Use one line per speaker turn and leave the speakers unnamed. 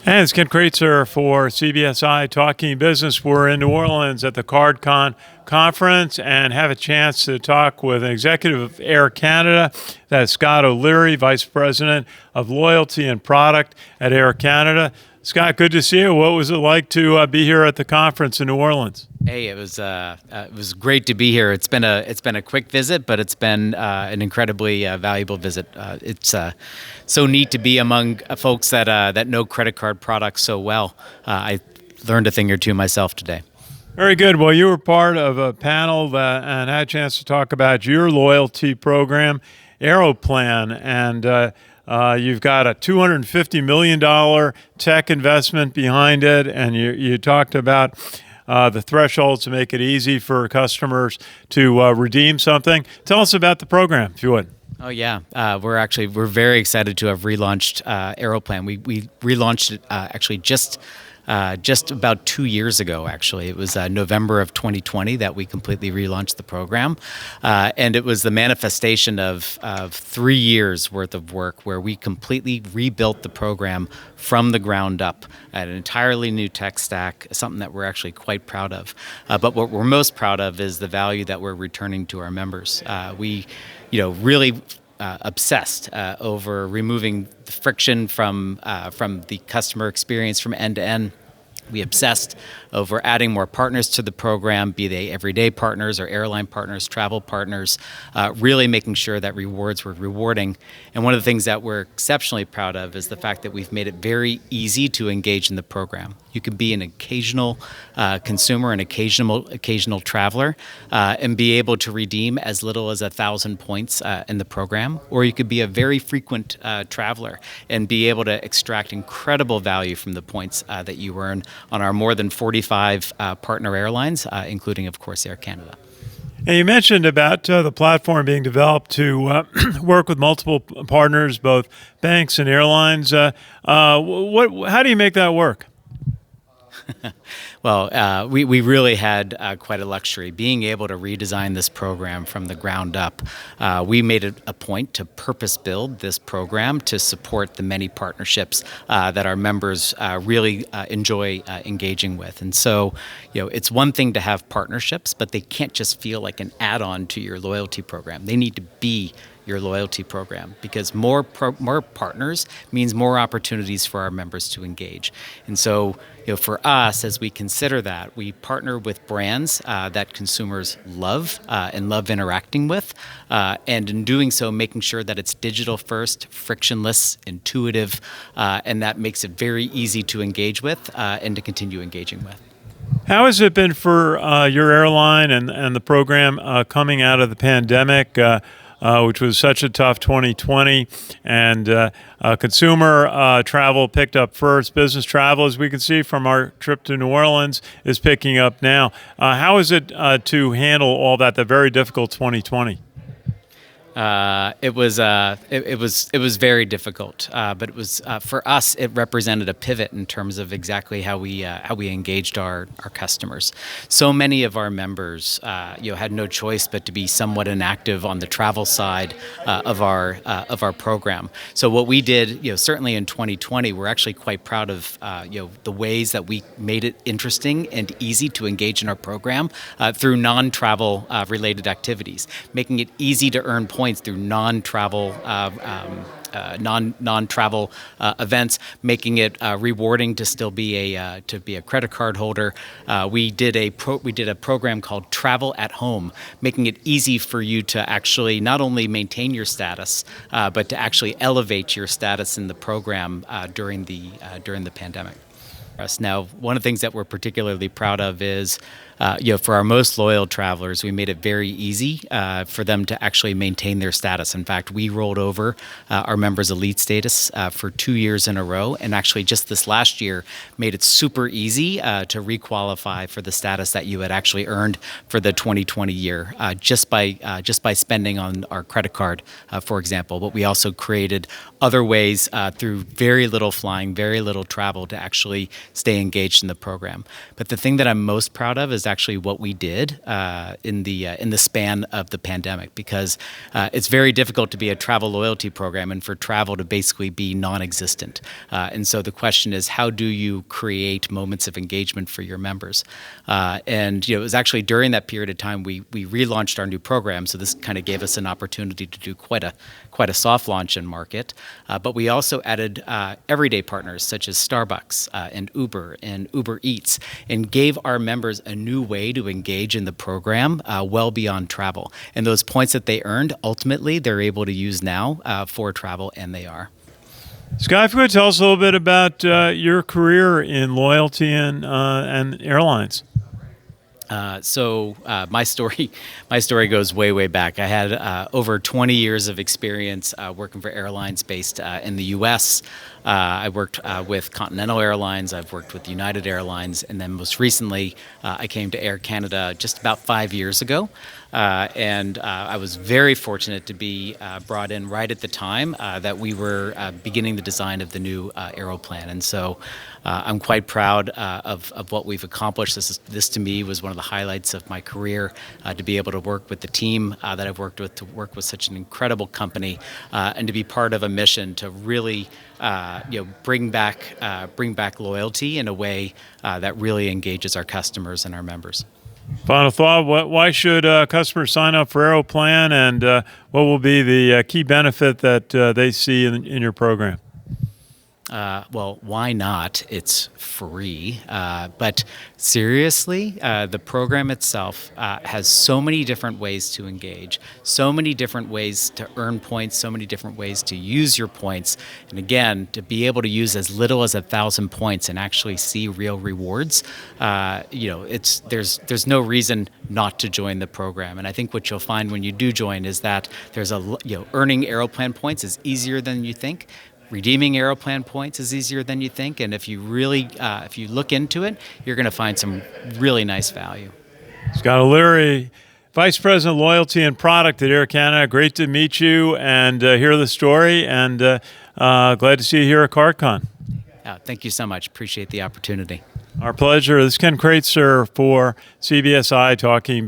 And it's Ken Kraetzer for CBSI Talking Business. We're in New Orleans at the CardCon conference and have a chance to talk with an executive of Air Canada. That's Scott O'Leary, Vice President of Loyalty and Product at Air Canada. Scott, good to see you. What was it like to be here at the conference in New Orleans?
Hey, it was great to be here. It's been a quick visit, but it's been an incredibly valuable visit. It's so neat to be among folks that know credit card products so well. I learned a thing or two myself today.
Very good. Well, you were part of a panel and had a chance to talk about your loyalty program, Aeroplan, and you've got a $250 million tech investment behind it, and you talked about the thresholds to make it easy for customers to redeem something. Tell us about the program, if you would.
Oh yeah, we're very excited to have relaunched Aeroplan. We relaunched it actually just about 2 years ago, actually. It was November of 2020 that we completely relaunched the program. And it was the manifestation of 3 years worth of work where we completely rebuilt the program from the ground up at an entirely new tech stack, something that we're actually quite proud of. But what we're most proud of is the value that we're returning to our members. We really obsessed over removing the friction from the customer experience from end to end. We obsessed over adding more partners to the program, be they everyday partners or airline partners, travel partners, really making sure that rewards were rewarding. And one of the things that we're exceptionally proud of is the fact that we've made it very easy to engage in the program. You can be an occasional consumer, an occasional traveler, and be able to redeem as little as 1,000 points in the program, or you could be a very frequent traveler and be able to extract incredible value from the points that you earn on our more than 45 partner airlines, including, of course, Air Canada.
And you mentioned about the platform being developed to work with multiple partners, both banks and airlines. How do you make that work?
Well, we really had quite a luxury. Being able to redesign this program from the ground up, we made it a point to purpose build this program to support the many partnerships that our members really enjoy engaging with. And so, it's one thing to have partnerships, but they can't just feel like an add-on to your loyalty program. They need to be your loyalty program, because more partners means more opportunities for our members to engage. And so, for us, as we consider that, we partner with brands that consumers love and love interacting with, and in doing so, making sure that it's digital first, frictionless, intuitive, and that makes it very easy to engage with and to continue engaging with.
How has it been for your airline and the program coming out of the pandemic? Which was such a tough 2020, and consumer travel picked up first. Business travel, as we can see from our trip to New Orleans, is picking up now. How is it to handle all that, the very difficult 2020?
It was very difficult, but it was for us. It represented a pivot in terms of exactly how we engaged our customers. So many of our members, had no choice but to be somewhat inactive on the travel side of our program. So what we did, certainly in 2020, we're actually quite proud of the ways that we made it interesting and easy to engage in our program through non-travel related activities, making it easy to earn points through non-travel events, making it rewarding to still be a credit card holder. We did a program called Travel at Home, making it easy for you to actually not only maintain your status, but to actually elevate your status in the program during the pandemic. Now, one of the things that we're particularly proud of is, for our most loyal travelers, we made it very easy for them to actually maintain their status. In fact, we rolled over our members' elite status for 2 years in a row, and actually just this last year made it super easy to requalify for the status that you had actually earned for the 2020 year, just by spending on our credit card, for example. But we also created other ways through very little flying, very little travel to actually stay engaged in the program. But the thing that I'm most proud of is is actually what we did in the span of the pandemic, because it's very difficult to be a travel loyalty program and for travel to basically be non-existent. And so the question is, how do you create moments of engagement for your members? And it was actually during that period of time we relaunched our new program. So this kind of gave us an opportunity to do quite a soft launch in market. But we also added everyday partners such as Starbucks and Uber Eats, and gave our members a new way to engage in the program well beyond travel. And those points that they earned, ultimately, they're able to use now for travel, and they are.
Scott, if you could tell us a little bit about your career in loyalty and airlines.
So my story goes way back. I had over 20 years of experience working for airlines based in the U.S. I worked with Continental Airlines. I've worked with United Airlines, and then most recently, I came to Air Canada just about 5 years ago. And I was very fortunate to be brought in right at the time that we were beginning the design of the new Aeroplan. And so I'm quite proud of what we've accomplished. This to me was one of the highlights of my career, to be able to work with the team that I've worked with, to work with such an incredible company, and to be part of a mission to really bring back loyalty in a way that really engages our customers and our members.
Final thought, why should customers sign up for Aeroplan, and what will be the key benefit that they see in your program?
Well, why not? It's free. But seriously, the program itself has so many different ways to engage, so many different ways to earn points, so many different ways to use your points. And again, to be able to use as little as 1,000 points and actually see real rewards, there's no reason not to join the program. And I think what you'll find when you do join is that there's earning Aeroplan points is easier than you think. Redeeming Aeroplan points is easier than you think, and if you look into it, you're going to find some really nice value.
Scott O'Leary, Vice President Loyalty and Product at Air Canada. Great to meet you and hear the story, and glad to see you here at CardCon.
Thank you so much. Appreciate the opportunity.
Our pleasure. This is Ken Kraetzer for CBSI talking